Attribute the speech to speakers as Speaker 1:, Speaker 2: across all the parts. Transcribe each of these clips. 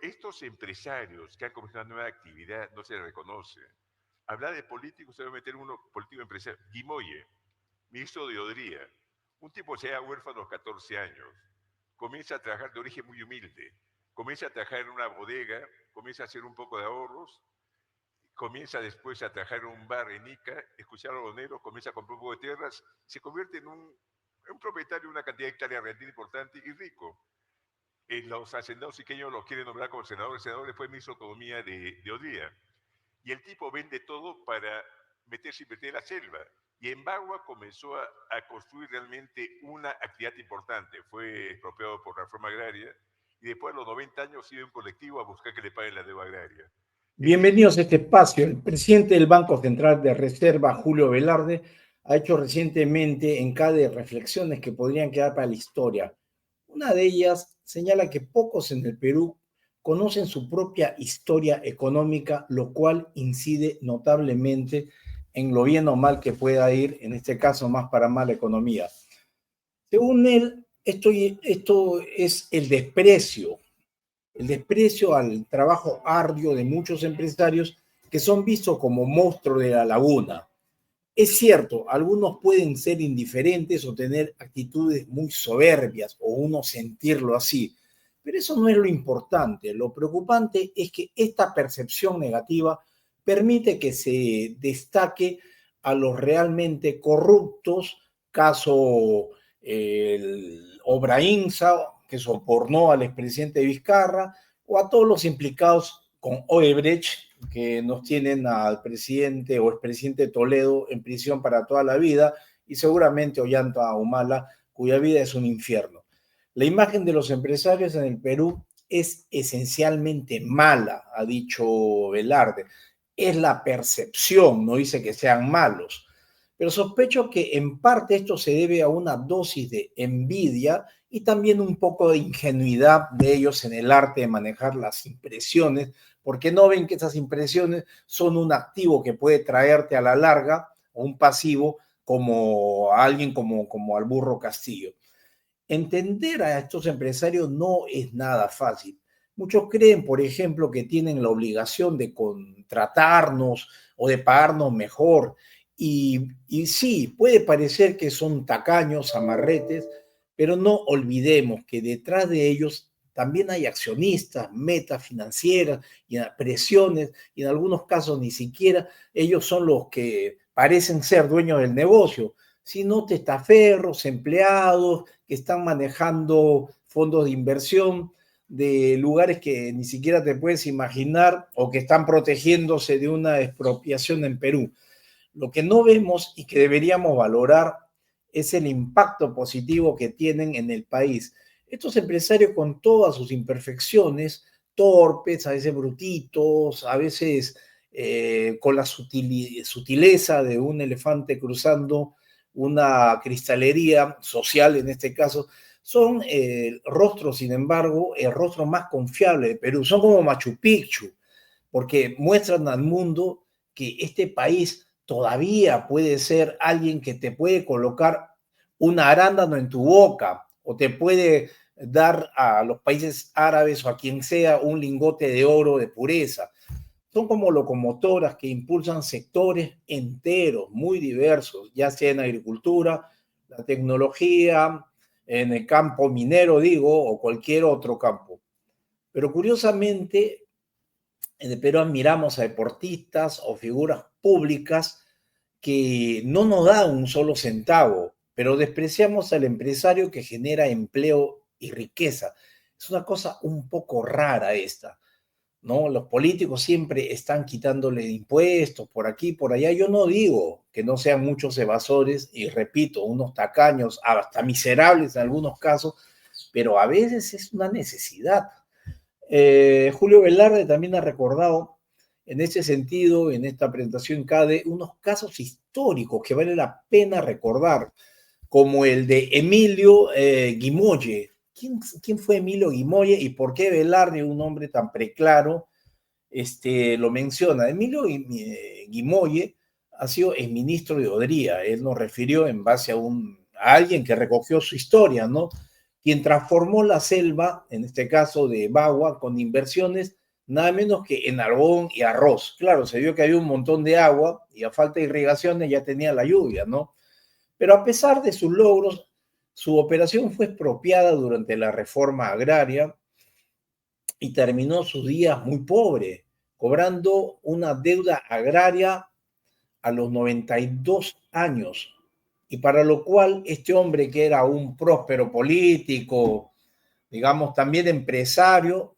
Speaker 1: estos empresarios que han comenzado una nueva actividad no se les reconoce. Hablar de políticos, se debe meter uno político empresario. Guimoye, ministro de Odría, un tipo que se da huérfano a los 14 años, comienza a trabajar de origen muy humilde, comienza a trabajar en una bodega, comienza a hacer un poco de ahorros, comienza después a trabajar en un bar en Ica, escuchar a los boneros, comienza a comprar un poco de tierras, se convierte en un propietario de una cantidad de hectáreas realmente importante y rico. Los hacendados iqueños lo quieren nombrar como senador, el senador después ministro de Economía de Odría. Y el tipo vende todo para meterse y invertir en la selva. Y en Bagua comenzó a construir realmente una actividad importante. Fue expropiado por la reforma agraria y después a los 90 años iba un colectivo a buscar que le paguen la deuda agraria.
Speaker 2: Bienvenidos a este espacio. El presidente del Banco Central de Reserva, Julio Velarde, ha hecho recientemente en CADE reflexiones que podrían quedar para la historia. Una de ellas señala que pocos en el Perú conocen su propia historia económica, lo cual incide notablemente en lo bien o mal que pueda ir, en este caso más para mal la economía. Según él, esto es el desprecio al trabajo arduo de muchos empresarios que son vistos como monstruos de la laguna. Es cierto, algunos pueden ser indiferentes o tener actitudes muy soberbias o uno sentirlo así, pero eso no es lo importante. Lo preocupante es que esta percepción negativa permite que se destaque a los realmente corruptos, caso el Obrainsa, que sobornó al expresidente Vizcarra, o a todos los implicados con Odebrecht, que nos tienen al presidente o expresidente Toledo en prisión para toda la vida, y seguramente Ollanta Humala, cuya vida es un infierno. La imagen de los empresarios en el Perú es esencialmente mala, ha dicho Velarde. Es la percepción, no dice que sean malos. Pero sospecho que en parte esto se debe a una dosis de envidia y también un poco de ingenuidad de ellos en el arte de manejar las impresiones, porque no ven que esas impresiones son un activo que puede traerte a la larga o un pasivo como a alguien como al burro Castillo. Entender a estos empresarios no es nada fácil. Muchos creen, por ejemplo, que tienen la obligación de contratarnos o de pagarnos mejor. Y sí, puede parecer que son tacaños, amarretes, pero no olvidemos que detrás de ellos también hay accionistas, metas financieras y presiones, y en algunos casos ni siquiera ellos son los que parecen ser dueños del negocio, sino testaferros, empleados que están manejando fondos de inversión de lugares que ni siquiera te puedes imaginar o que están protegiéndose de una expropiación en Perú. Lo que no vemos y que deberíamos valorar es el impacto positivo que tienen en el país. Estos empresarios con todas sus imperfecciones, torpes, a veces brutitos, a veces con la sutileza de un elefante cruzando una cristalería social en este caso, son rostros, sin embargo, el rostro más confiable de Perú. Son como Machu Picchu, porque muestran al mundo que este país todavía puede ser alguien que te puede colocar un arándano en tu boca o te puede dar a los países árabes o a quien sea un lingote de oro de pureza. Son como locomotoras que impulsan sectores enteros, muy diversos, ya sea en agricultura, la tecnología, en el campo minero, digo, o cualquier otro campo. Pero curiosamente, en el Perú admiramos a deportistas o figuras públicas que no nos dan un solo centavo, pero despreciamos al empresario que genera empleo y riqueza. Es una cosa un poco rara esta, ¿no? Los políticos siempre están quitándole impuestos por aquí, por allá. Yo no digo que no sean muchos evasores y repito, unos tacaños, hasta miserables en algunos casos, pero a veces es una necesidad. Julio Velarde también ha recordado en ese sentido, en esta presentación CADE, unos casos históricos que vale la pena recordar, como el de Emilio Guimoye. ¿Quién fue Emilio Guimoye y por qué Velarde, un hombre tan preclaro, lo menciona? Emilio Guimoye ha sido el ministro de Odría. Él nos refirió en base a alguien que recogió su historia, ¿no? quien transformó la selva, en este caso de Bagua, con inversiones nada menos que en algodón y arroz. Claro, se vio que había un montón de agua y a falta de irrigaciones ya tenía la lluvia, ¿no? Pero a pesar de sus logros, su operación fue expropiada durante la reforma agraria y terminó sus días muy pobre, cobrando una deuda agraria a los 92 años. Y para lo cual este hombre, que era un próspero político, digamos también empresario,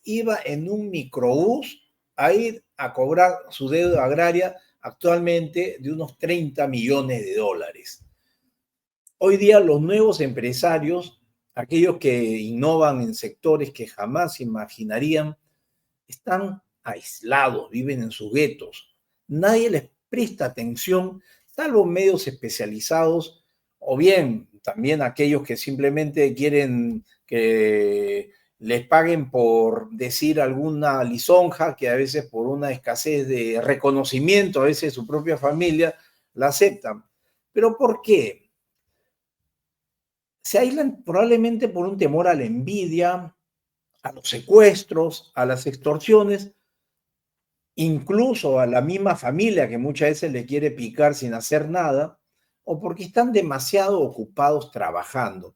Speaker 2: iba en un microbús a ir a cobrar su deuda agraria actualmente de unos 30 millones de dólares. Hoy día los nuevos empresarios, aquellos que innovan en sectores que jamás se imaginarían, están aislados, viven en sus guetos. Nadie les presta atención, salvo medios especializados o bien también aquellos que simplemente quieren que les paguen por decir alguna lisonja que a veces por una escasez de reconocimiento, a veces su propia familia, la aceptan. ¿Pero por qué? Se aíslan probablemente por un temor a la envidia, a los secuestros, a las extorsiones, incluso a la misma familia que muchas veces le quiere picar sin hacer nada, o porque están demasiado ocupados trabajando.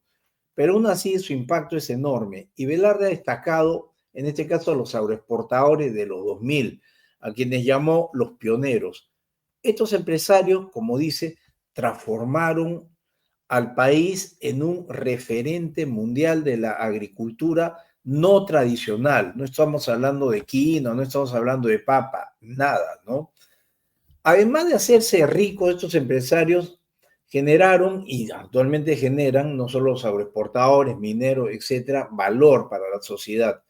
Speaker 2: Pero aún así su impacto es enorme. Y Velarde ha destacado, en este caso, a los agroexportadores de los 2000, a quienes llamó los pioneros. Estos empresarios, como dice, transformaron al país en un referente mundial de la agricultura no tradicional. No estamos hablando de quinoa, no estamos hablando de papa, nada, ¿no? Además de hacerse ricos, estos empresarios generaron y actualmente generan, no solo los agroexportadores, mineros, etcétera, valor para la sociedad.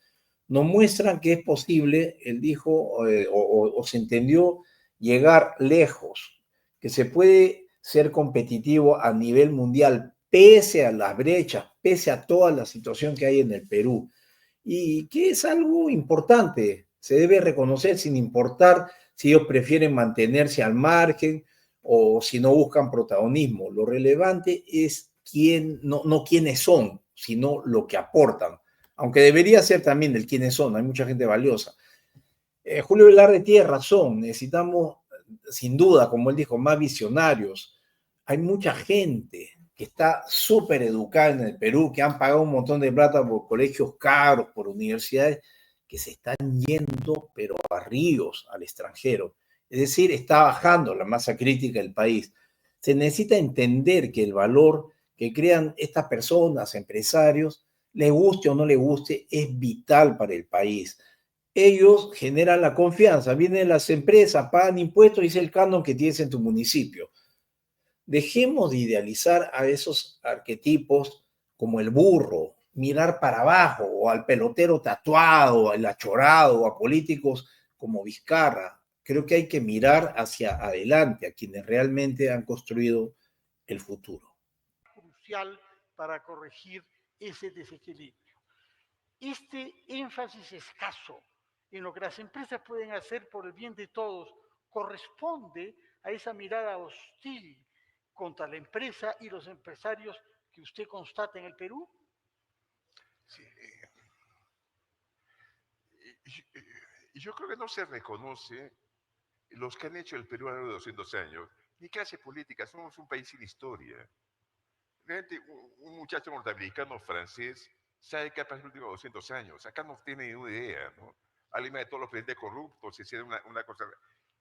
Speaker 2: Nos muestran que es posible, él dijo, o se entendió, llegar lejos, que se puede ser competitivo a nivel mundial, pese a las brechas, pese a toda la situación que hay en el Perú. Y que es algo importante, se debe reconocer sin importar si ellos prefieren mantenerse al margen o si no buscan protagonismo. Lo relevante es no quiénes son, sino lo que aportan. Aunque debería ser también el quiénes son, hay mucha gente valiosa. Julio Velarde tiene razón, necesitamos, sin duda, como él dijo, más visionarios. Hay mucha gente que está súper educada en el Perú, que han pagado un montón de plata por colegios caros, por universidades, que se están yendo, pero a ríos, al extranjero. Es decir, está bajando la masa crítica del país. Se necesita entender que el valor que crean estas personas, empresarios, le guste o no le guste, es vital para el país. Ellos generan la confianza, vienen las empresas, pagan impuestos y es el canon que tienes en tu municipio. Dejemos de idealizar a esos arquetipos como el burro, mirar para abajo, o al pelotero tatuado, al achorado, o a políticos como Vizcarra. Creo que hay que mirar hacia adelante, a quienes realmente han construido el futuro.
Speaker 3: Crucial para corregir ese desequilibrio. Este énfasis escaso en lo que las empresas pueden hacer por el bien de todos corresponde a esa mirada hostil contra la empresa y los empresarios que usted constata en el Perú.
Speaker 1: Sí, yo creo que no se reconoce los que han hecho el Perú a lo largo de 200 años. Ni clase política, somos un país sin historia. Realmente, un muchacho norteamericano francés sabe qué ha pasado en los últimos 200 años. Acá no tiene ni una idea, ¿no? Alima de todos los presidentes corruptos, se hicieron una cosa.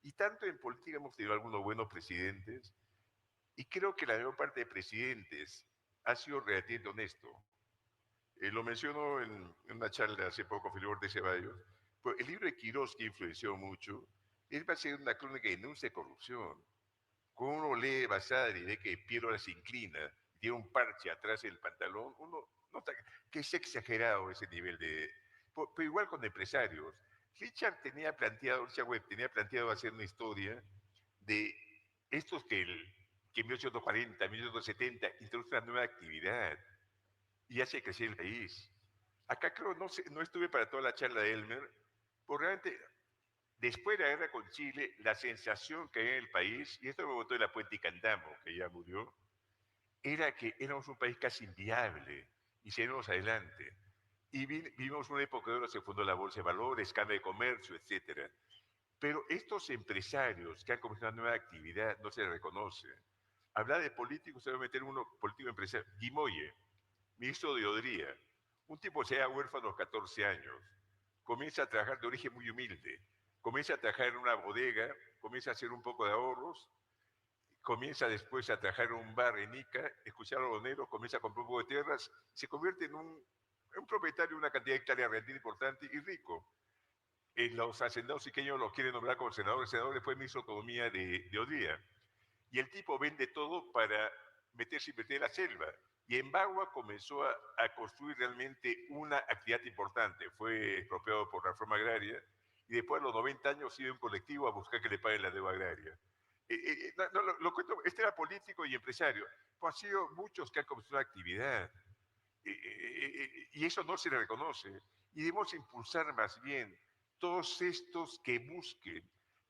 Speaker 1: Y tanto en política hemos tenido algunos buenos presidentes, y creo que la mayor parte de presidentes ha sido relativamente honesto. Lo menciono en una charla hace poco, Felipe Ortiz Ceballos. Pues el libro de Quirós, que influenció mucho, es básicamente una crónica de denuncia de corrupción. Cuando uno lee Basadre y ve que Piero se inclina, tiene un parche atrás del pantalón, uno nota que es exagerado ese nivel de... Pero igual con empresarios. Richard Webb tenía planteado hacer una historia de estos que en 1840, 1870 introducen una nueva actividad y hace crecer el país. Acá creo, no estuve para toda la charla de Elmer, porque realmente después de la guerra con Chile, la sensación que había en el país, y esto me botó de la Puente y Candamo, que ya murió, era que éramos un país casi inviable. y seguimos adelante. Y vivimos una época de oro, se fundó la Bolsa de Valores, Cámara de Comercio, etcétera. Pero estos empresarios que han comenzado una nueva actividad no se les reconoce. Hablar de políticos, se debe meter uno, político empresario. Guimoye, ministro de Odría, un tipo se da huérfano a los 14 años, comienza a trabajar de origen muy humilde, comienza a trabajar en una bodega, comienza a hacer un poco de ahorros, comienza después a trabajar en un bar en Ica, escuchar a los negros, comienza a comprar un poco de tierras, se convierte en un propietario de una cantidad de hectáreas rentada importante y rico. Los hacendados iqueños lo quieren nombrar como senador. El senador después ministro de Economía de Odría. Y el tipo vende todo para meterse y meter en la selva. Y en Bagua comenzó a construir realmente una actividad importante. Fue expropiado por la reforma agraria y después a los 90 años iba un colectivo a buscar que le paguen la deuda agraria. Lo cuento, este era político y empresario. Pues han sido muchos que han comenzado una actividad. Y eso no se le reconoce. Y debemos impulsar más bien todos estos que busquen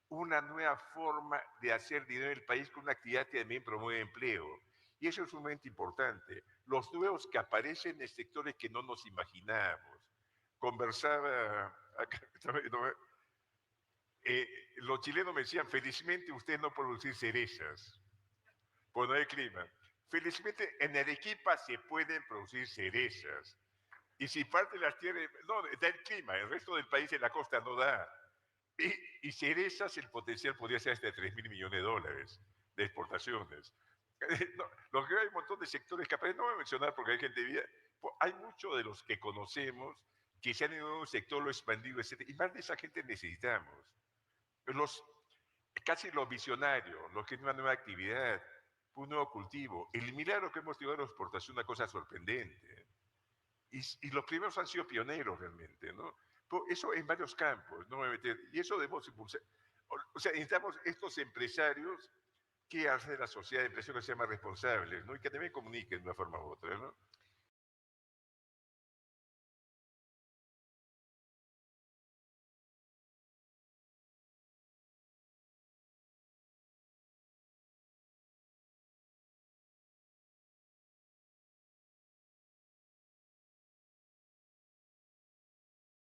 Speaker 1: una nueva forma de hacer dinero en el país con una actividad que también promueve empleo. Y eso es sumamente importante. Los nuevos que aparecen en sectores que no nos imaginábamos. Conversaba, acá, los chilenos me decían, felizmente ustedes no producen cerezas, pues no hay clima. Felizmente en Arequipa se pueden producir cerezas. Y si parte de las tierras, no, da el clima, el resto del país en la costa no da. Y cerezas, el potencial podría ser hasta $3.000 millones de exportaciones. No, lo que hay un montón de sectores que no voy a mencionar porque hay gente viva. Hay muchos de los que conocemos que se han ido a un sector, lo expandido, etc. Y más de esa gente necesitamos. Casi los visionarios, los que tienen una nueva actividad, un nuevo cultivo. El milagro que hemos tenido en la exportación es una cosa sorprendente. Y los primeros han sido pioneros realmente, ¿no? Eso en varios campos, no me voy a meter. Y eso debemos impulsar. O sea, necesitamos estos empresarios que hacen de la sociedad de empresarios que sean más responsables, ¿no? Y que también comuniquen de una forma u otra, ¿no?